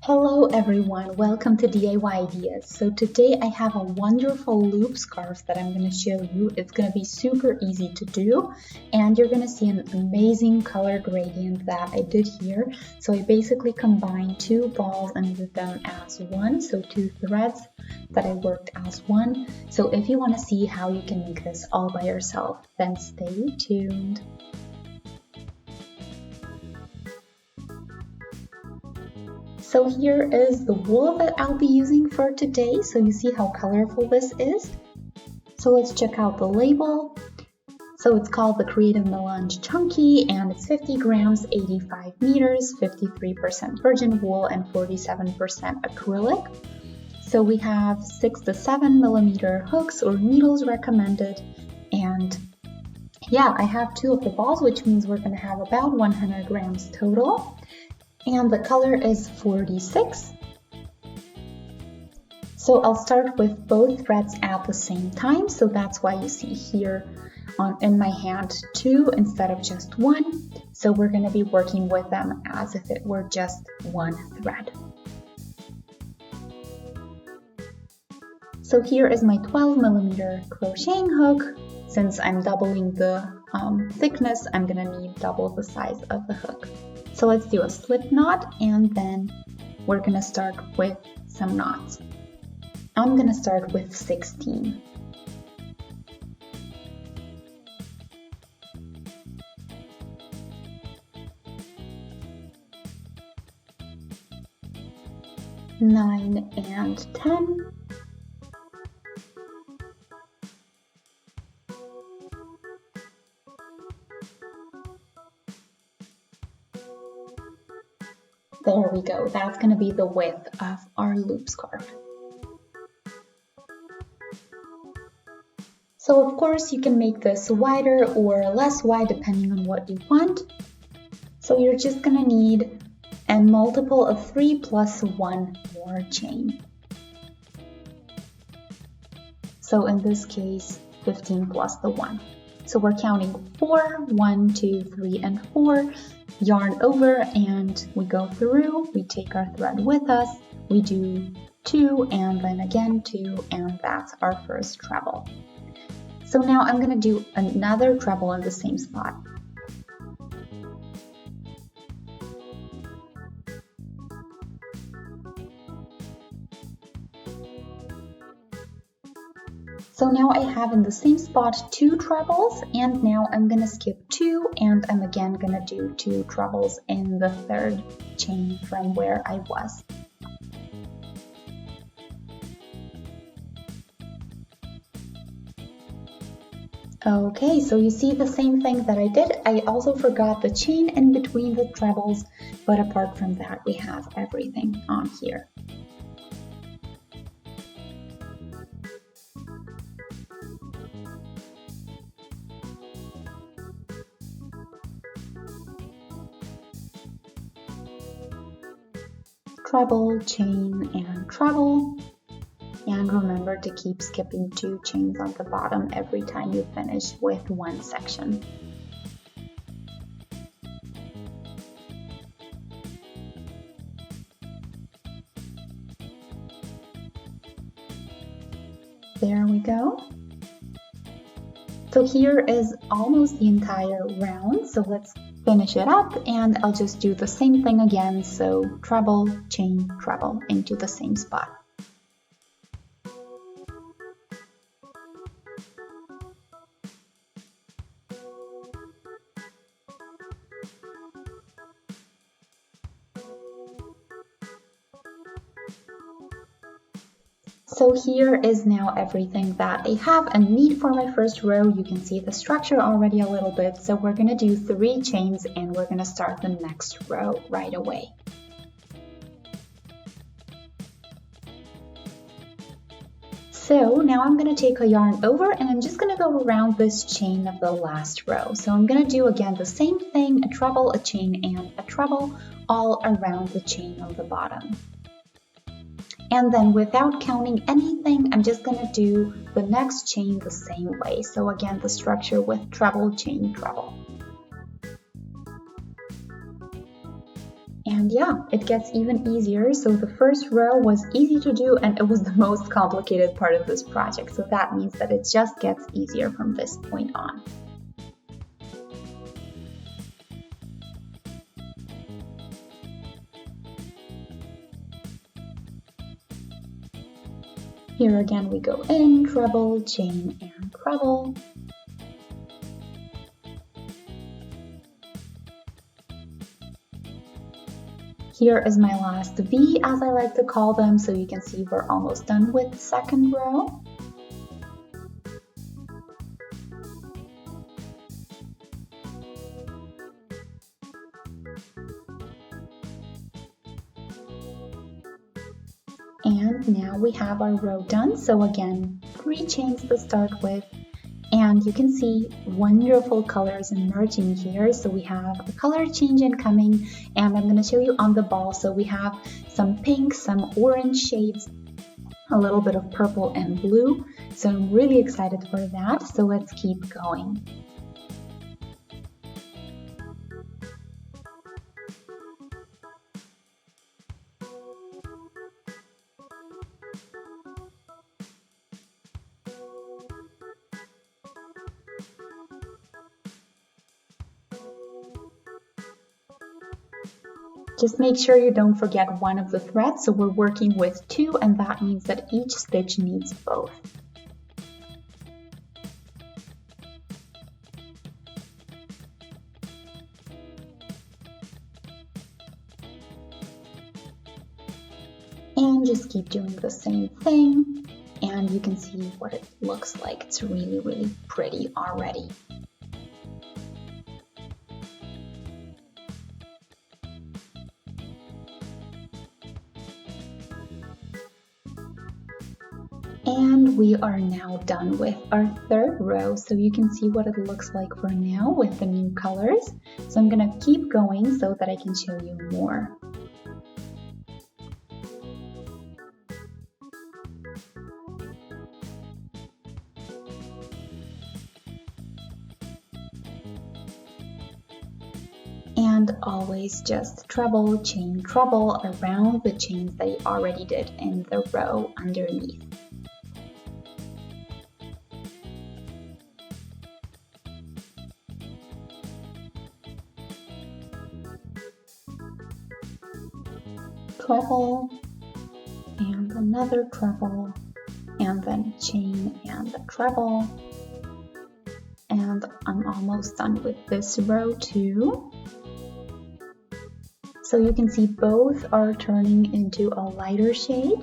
Hello everyone, welcome to DIY Ideas. So today I have a wonderful loop scarf that I'm going to show you. It's going to be super easy to do and you're going to see an amazing color gradient that I did here. So I basically combined two balls and did them as one, so two threads that I worked as one. So if you want to see how you can make this all by yourself, then stay tuned. So here is the wool that I'll be using for today. So you see how colorful this is. So let's check out the label. So it's called the Creative Melange Chunky and it's 50 grams, 85 meters, 53% virgin wool and 47% acrylic. So we have 6 to 7 millimeter hooks or needles recommended. And yeah, I have 2 of the balls, which means we're going to have about 100 grams total. And the color is 46. So I'll start with both threads at the same time. So that's why you see here in my hand 2 instead of just 1. So we're going to be working with them as if it were just one thread. So here is my 12 millimeter crocheting hook. Since I'm doubling the thickness, I'm going to need double the size of the hook. So let's do a slip knot and then we're going to start with some knots. I'm going to start with 16. Nine and 10. There we go, that's going to be the width of our loop scarf. So of course you can make this wider or less wide depending on what you want. So you're just going to need a multiple of 3 plus 1 more chain. So in this case, 15 plus the 1. So we're counting 4, 1, 2, 3, and 4. Yarn over and we go through, we take our thread with us, we do 2 and then again 2 and that's our first treble. So now I'm going to do another treble in the same spot. So now I have in the same spot 2 trebles and now I'm going to skip 2 and I'm again going to do 2 trebles in the third chain from where I was. Okay, so you see the same thing that I did. I also forgot the chain in between the trebles, but apart from that we have everything on here. Treble, chain, and treble. And remember to keep skipping 2 chains on the bottom every time you finish with one section. There we go. So here is almost the entire round, so let's finish it up and I'll just do the same thing again, so treble, chain, treble into the same spot. So here is now everything that I have and need for my first row. You can see the structure already a little bit. So we're going to do 3 chains and we're going to start the next row right away. So now I'm going to take a yarn over and I'm just going to go around this chain of the last row. So I'm going to do again the same thing, a treble, a chain, and a treble all around the chain on the bottom. And then without counting anything, I'm just going to do the next chain the same way. So again, the structure with treble, chain, treble. And yeah, it gets even easier. So the first row was easy to do and it was the most complicated part of this project. So that means that it just gets easier from this point on. Here again we go in, treble, chain, and treble. Here is my last V, as I like to call them, so you can see we're almost done with the second row. And now we have our row done. So again, 3 chains to start with. And you can see wonderful colors emerging here. So we have a color change incoming, and I'm going to show you on the ball. So we have some pink, some orange shades, a little bit of purple and blue. So I'm really excited for that. So let's keep going. Just make sure you don't forget one of the threads, so we're working with 2, and that means that each stitch needs both. And just keep doing the same thing, and you can see what it looks like. It's really, really pretty already. And we are now done with our third row, so you can see what it looks like for now with the new colors. So I'm gonna keep going so that I can show you more. And always just treble, chain, treble around the chains that you already did in the row underneath. Treble and another treble, and then chain and a treble, and I'm almost done with this row too. So you can see both are turning into a lighter shade.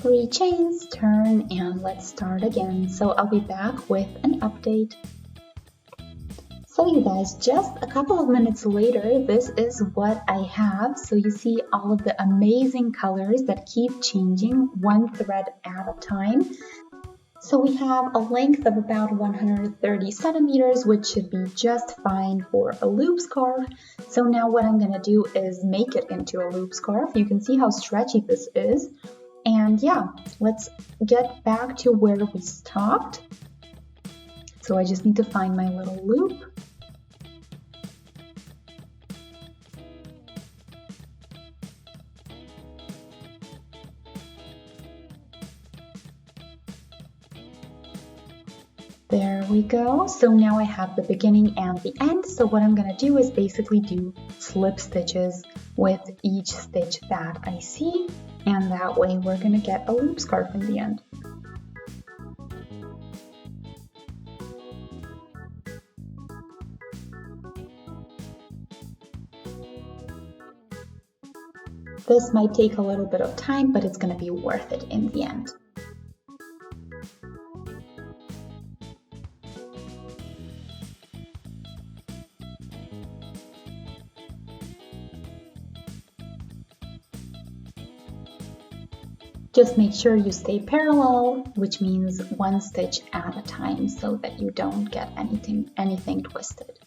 Three chains, turn, and let's start again. So I'll be back with an update. So you guys, just a couple of minutes later, this is what I have. So you see all of the amazing colors that keep changing one thread at a time. So we have a length of about 130 centimeters, which should be just fine for a loop scarf. So now what I'm gonna do is make it into a loop scarf. You can see how stretchy this is. And yeah, let's get back to where we stopped. So I just need to find my little loop. There we go. So now I have the beginning and the end. So what I'm gonna do is basically do slip stitches with each stitch that I see, and that way we're gonna get a loop scarf in the end. This might take a little bit of time, but it's gonna be worth it in the end. Just make sure you stay parallel, which means one stitch at a time so that you don't get anything twisted.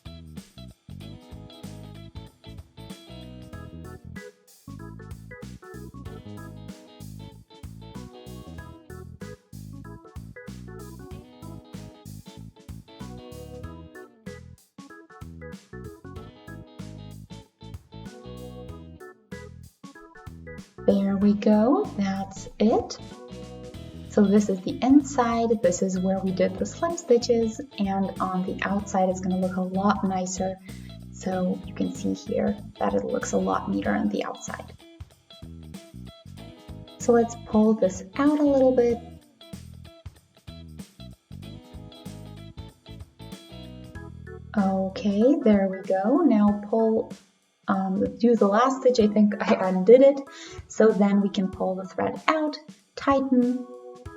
There we go, that's it. So this is the inside, this is where we did the slip stitches, and on the outside it's going to look a lot nicer. So you can see here that it looks a lot neater on the outside. So let's pull this out a little bit. Okay, there we go. Now pull, do the last stitch. I think I undid it. So then we can pull the thread out, tighten,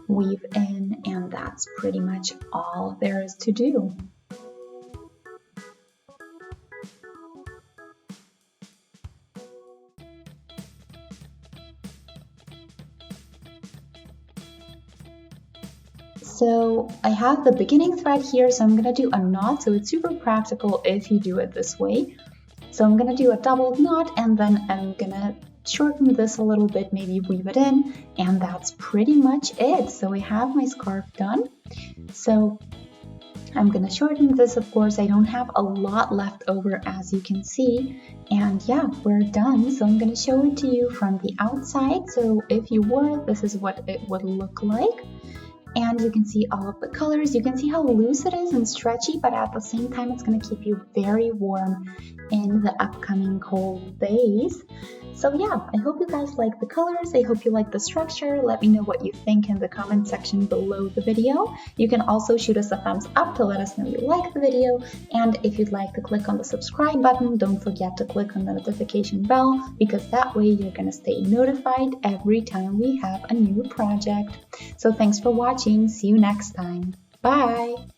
weave in, and that's pretty much all there is to do. So I have the beginning thread here, so I'm going to do a knot, so it's super practical if you do it this way. So I'm going to do a double knot, and then I'm going to shorten this a little bit, maybe weave it in, and that's pretty much it. So I have my scarf done. So I'm going to shorten this, of course. I don't have a lot left over, as you can see, and yeah, we're done. So I'm going to show it to you from the outside. So if you wore it, this is what it would look like. And you can see all of the colors. You can see how loose it is and stretchy, but at the same time, it's going to keep you very warm in the upcoming cold days. So yeah, I hope you guys like the colors. I hope you like the structure. Let me know what you think in the comment section below the video. You can also shoot us a thumbs up to let us know you like the video. And if you'd like to click on the subscribe button, don't forget to click on the notification bell, because that way you're going to stay notified every time we have a new project. So thanks for watching. See you next time. Bye!